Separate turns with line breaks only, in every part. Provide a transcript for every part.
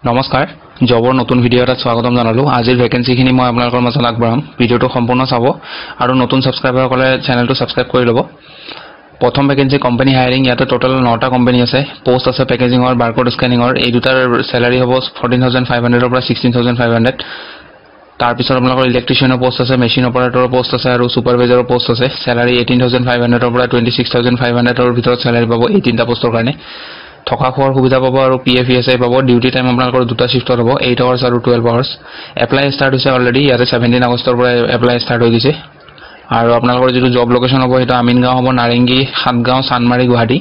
নমস্কাৰ জবৰ নতুন ভিডিও এটা স্বাগতম জনালো আজিৰ ভ্যাকেন্সিখিনি মই আপোনালোকৰ মাজত আগবঢ়াম ভিডিওটো সম্পূৰ্ণ চাব আৰু নতুন সাবস্ক্ৰাইবাৰসকলে চেনেলটো সাবস্ক্ৰাইব কৰি ল'ব প্ৰথম ভ্যাকেন্সি কোম্পানী হায়াৰিং ইয়াতে টোটাল 9টা কোম্পানী আছে পোষ্ট আছে পেকেজিংৰ বাৰকোড স্ক্যানিংৰ এই দুটাৰ স্যালাৰি হ'ব 14500 ৰ পৰা 16500 তাৰ পিছত আপোনালোকৰ ইলেক্ট্ৰিচিয়ানৰ পোষ্ট আছে মেচিন অপাৰেটৰৰ পোষ্ট আছে আৰু সুপাৰভাইজাৰৰ পোষ্ট আছে স্যালাৰি 18500 ৰ পৰা 26500 ৰ ভিতৰত স্যালাৰি পাব এই তিনটা পোষ্টৰ কাৰণে থকা খোৱাৰ সুবিধা পাব আৰু পিএফইএসআই পাব ডিউটি টাইম আপোনালোকৰ দুটা শিফটত হ'ব 8 আৱাৰ্স আৰু 12 আৱাৰ্স এপ্লাই ষ্টাৰ্ট হৈছে অলৰেডি ইয়াতে 17 আগষ্টৰ পৰা এপ্লাই ষ্টাৰ্ট হৈ গৈছে আৰু আপোনালোকৰ যেটো জব লোকেশন হ'ব এটা আমিনগাঁও হ'ব নাৰেঙ্গী হাতগাঁও সানমাৰী গুৱাহাটী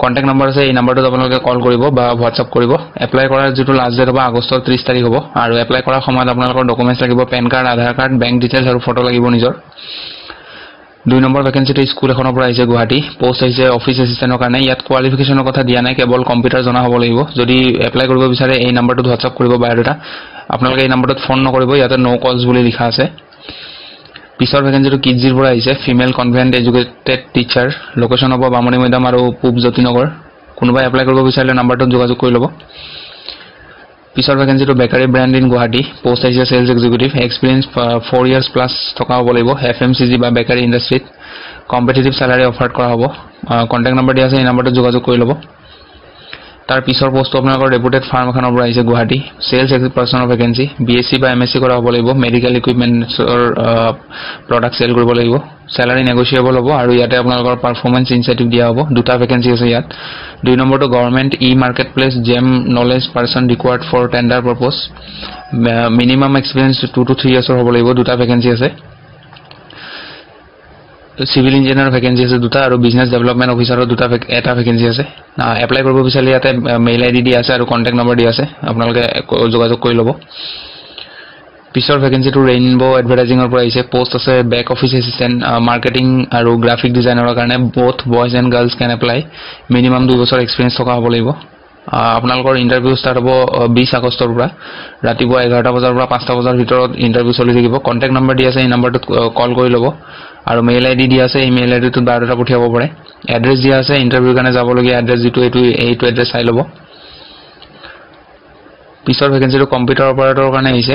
কন্টাক্ট নম্বৰ আছে এই নম্বৰটোত আপোনালোকে কল কৰিব বা হোৱাটসঅ্যাপ কৰিব এপ্লাই কৰাৰ যেটো লাষ্ট ডেট হ'ব আগষ্টৰ 30 তাৰিখ হ'ব আৰু এপ্লাই কৰাৰ সময়ত আপোনালোকৰ ডকুমেন্টছ লাগিব পেন কাৰ্ড আধাৰ কাৰ্ড বেংক ডিটেইলছ আৰু ফটো লাগিব নিজৰ 2 নম্বৰ ভ্যাকেন্সিটো স্কুল এখনৰ পৰা আহিছে গুৱাহাটী পোষ্ট আহিছে অফিস এসিস্টেন্টৰ কাৰণে ইয়াত কোৱালিফিকেশনৰ কথা দিয়া নাই কেৱল কম্পিউটাৰ জনা হ'ব লাগিব যদি এপ্লাই কৰিব বিচাৰে এই নম্বৰটোত হোৱাটসঅ্যাপ কৰিব বায়োডাটা আপোনালোকে এই নম্বৰটোত ফোন নকৰিব ইয়াতে নো কলস বুলি লিখা আছে পিছৰ ভ্যাকেন্সিটো কিডজিৰ পৰা আহিছে female convent educated teacher location হ'ব বামুণী মৈদাম আৰু পূব জ্যোতিনগৰ কোনোবা এপ্লাই কৰিব বিচাৰিলে নম্বৰটোত যোগাযোগ কৰি ল'ব পিছৰ ভ্যাকেন্সিটো bakery brand in Guwahati post আহিছে sales executive experience 4 years plus থকা হ'ব লাগিব এফএমসিজি বা বেকাৰী ইন্ডাষ্ট্ৰীত কম্পিটিটিভ স্যালাৰি অফাৰ কৰা হ'ব কন্টাক্ট নম্বৰ দিয়া আছে এই নম্বৰটোত যোগাযোগ কৰি ল'ব তাৰ পিছৰ পোষ্টটো আপোনালোকৰ ৰেপুটেড ফাৰ্ম এখনৰ পৰা আহিছে গুৱাহাটী সেলস পাৰ্সনৰ ভ্যাকেন্সি বিএসসি বা এমএসসি কৰা হ'ব লাগিব মেডিকেল ইকুইপমেন্টছৰ প্ৰডাক্ট সেল কৰিব লাগিব স্যালাৰি নেগোশিয়েবল হ'ব আৰু ইয়াতে আপোনালোকৰ পাৰফৰম্যান্স ইনসেন্টিভ দিয়া হ'ব দুটা ভ্যাকেন্সি আছে ইয়াত 2 নম্বৰটো government e marketplace GeM knowledge person required for tender purpose minimum experience 2 to 3 ইয়াৰ্ছৰ হ'ব লাগিব দুটা ভ্যাকেন্সি আছে সিভিল ইঞ্জিনিয়াৰ ভ্যাকেন্সি আছে দুটা আৰু বিজনেস ডেভেলপমেন্ট অফিচাৰৰ দুটা এটা ভ্যাকেন্সি আছে এপ্লাই কৰিব বিচাৰিলে ইয়াতে মেইল আইডি দিয়া আছে আৰু কন্টাক্ট নম্বৰ দিয়া আছে আপোনালোকে যোগাযোগ কৰি ল'ব পিছৰ ভ্যাকেন্সিটো ৰেইনবো এডভাৰটাইজিংৰ পৰা আহিছে পোষ্ট আছে বেক অফিস এসিস্টেন্ট মাৰ্কেটিং আৰু গ্ৰাফিক ডিজাইনাৰৰ কাৰণে both boys and girls can apply minimum 2 বছৰ এক্সপেৰিয়েন্স থকা হ'ব লাগিব আপোনালোকৰ ইন্টাৰভিউ ষ্টাৰ্ট হ'ব 20 আগষ্টৰ পৰা ৰাতিপুৱা 11টা বজাৰ পৰা 5টা বজাৰ ভিতৰত ইন্টাৰভিউ চলি থাকিব কন্টাক্ট নম্বৰ দিয়া আছে এই নম্বৰটোত কল কৰি ল'ব আৰু মেইল আইডি দিয়া আছে এই মেইল আইডিটোত বায়োডাটা পঠিয়াব পাৰে এড্ৰেছ দিয়া আছে ইন্টাৰভিউৰ কাৰণে যাবলগীয়া এড্ৰেছ যেটো এইটো এড্ৰেছ চাই ল'ব পিছৰ ভ্যাকেন্সিটো কম্পিউটাৰ অপাৰেটৰৰ কাৰণে আহিছে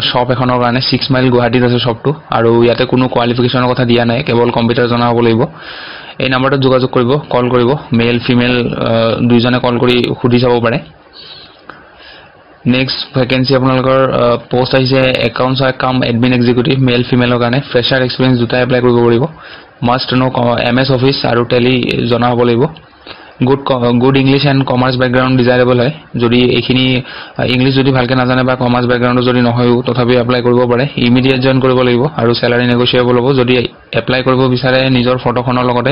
শপ এখনৰ কাৰণে 6 মাইল গুৱাহাটীত আছে শপটো আৰু ইয়াতে কোনো কোৱালিফিকেশনৰ কথা দিয়া নাই কেৱল কম্পিউটাৰ জনা হ'ব লাগিব এই নম্বৰটোত যোগাযোগ কৰিব কল কৰিব মেল ফিমেল দুইজনে কল কৰি খুদি যাব পাৰে নেক্সট ভ্যাকেন্সি আপোনালোকৰ পোষ্ট আহিছে একাউন্টছ কাম এডমিন এক্সিকিউটিভ মেল ফিমেলৰ কাৰণে ফ্ৰেছাৰ এক্সপেৰিয়েন্স দুটা এপ্লাই কৰিব পাৰিব মাষ্ট নো এমএস অফিস আৰু টেলি জনা হ'ব লাগিব গুড ইংলিশ এন্ড কমাৰ্স ব্যাকগ্ৰাউন্ড ডিজায়াৰেবল হয় যদি এইখিনি ইংলিশ যদি ভালকে নাজানে বা কমাৰ্স ব্যাকগ্ৰাউন্ড যদি নহয়ও তথাপি এপ্লাই কৰিব পাৰে ইমিডিয়েট জয়েন কৰিব লাগিব আৰু স্যালাৰি নেগোশিয়েবল হ'ব যদি এপ্লাই কৰিব বিচাৰে নিজৰ ফটোখনৰ লগতে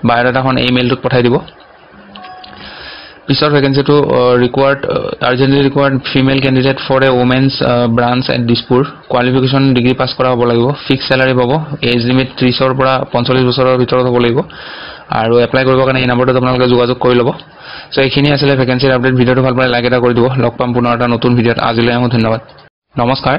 বায়োডাটাখন এই মেইলটোত পঠাই দিব পিছৰ ভ্যাকেন্সিটো required urgently required female candidate for a women's branch at Dispur qualification degree pass কৰা হ'ব লাগিব ফিক্স স্যালাৰি পাব এজ লিমিট 30 ৰ পৰা 45 বছৰৰ ভিতৰত হ'ব লাগিব আৰু এপ্লাই কৰিবৰ কাৰণে এই নম্বৰটোত আপোনালোকে যোগাযোগ কৰি ল'ব সো এইখিনি আছিল ভ্যাকেন্সিৰ আপডেট ভিডিওটো ভাল পালে লাইক এটা কৰি দিব লগ পাম পুনৰ এটা নতুন ভিডিওত আজিলৈ ধন্যবাদ নমস্কাৰ।